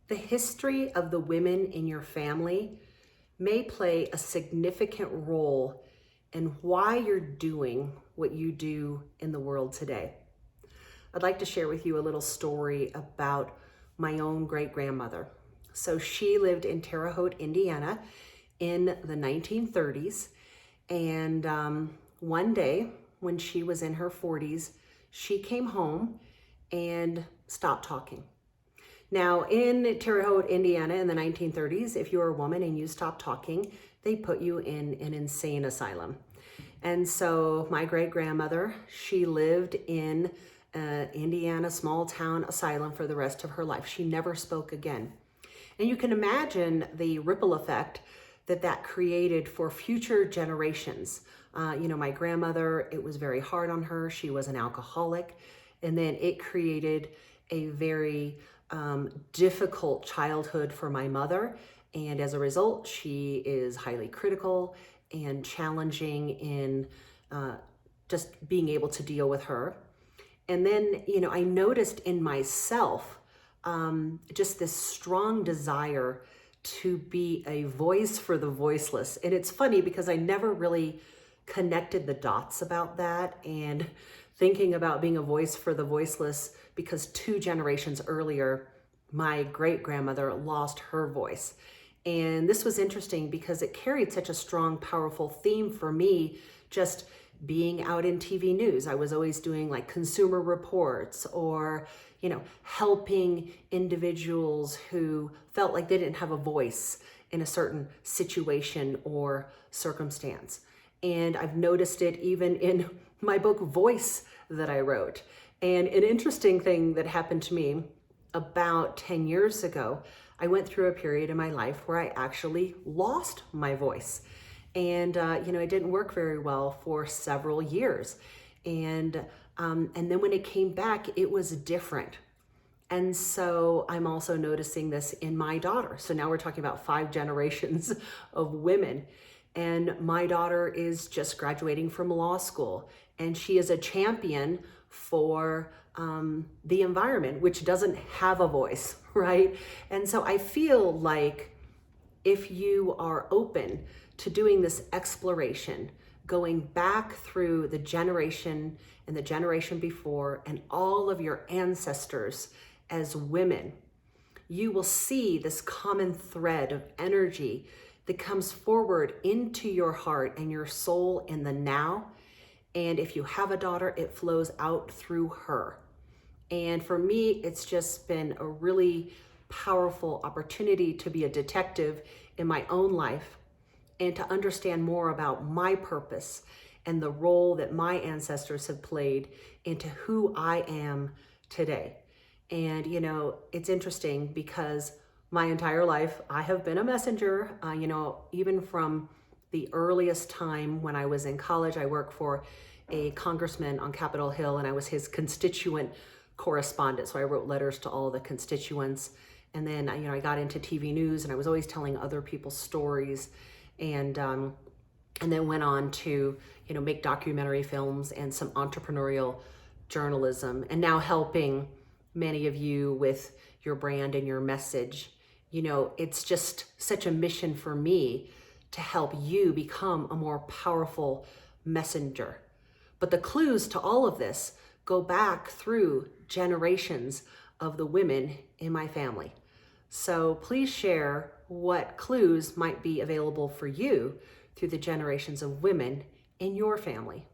The history of the women in your family may play a significant role in why you're doing what you do in the world today. I'd like to share with you a little story about my own great-grandmother. So she lived in Terre Haute, Indiana in the 1930s. And one day when she was in her 40s, she came home and stopped talking. Now, in Terre Haute, Indiana in the 1930s, if you were a woman and you stopped talking, they put you in an insane asylum. And so my great-grandmother, she lived in Indiana small town asylum for the rest of her life. She never spoke again. And you can imagine the ripple effect that created for future generations. My grandmother, it was very hard on her. She was an alcoholic. And then it created a very difficult childhood for my mother. And as a result, she is highly critical and challenging in just being able to deal with her. And then, I noticed in myself just this strong desire to be a voice for the voiceless. And it's funny because I never really connected the dots about that and thinking about being a voice for the voiceless, because 2 generations earlier, my great-grandmother lost her voice. And this was interesting because it carried such a strong, powerful theme for me, just being out in TV news. I was always doing like consumer reports or, helping individuals who felt like they didn't have a voice in a certain situation or circumstance. And I've noticed it even in my book, Voice, that I wrote. And an interesting thing that happened to me about 10 years ago, I went through a period in my life where I actually lost my voice. And, it didn't work very well for several years. And then when it came back, it was different. And so I'm also noticing this in my daughter. So now we're talking about 5 generations of women. And my daughter is just graduating from law school, and she is a champion for the environment, which doesn't have a voice, right? And so I feel like if you are open to doing this exploration, going back through the generation and the generation before and all of your ancestors as women, you will see this common thread of energy that comes forward into your heart and your soul in the now. And if you have a daughter, it flows out through her. And for me, it's just been a really powerful opportunity to be a detective in my own life and to understand more about my purpose and the role that my ancestors have played into who I am today. And, it's interesting because my entire life, I have been a messenger, even from the earliest time when I was in college. I worked for a congressman on Capitol Hill, and I was his constituent correspondent. So I wrote letters to all the constituents. And then, I got into TV news, and I was always telling other people's stories, and then went on to, make documentary films and some entrepreneurial journalism, and now helping many of you with your brand and your message. It's just such a mission for me to help you become a more powerful messenger. But the clues to all of this go back through generations of the women in my family. So please share what clues might be available for you through the generations of women in your family.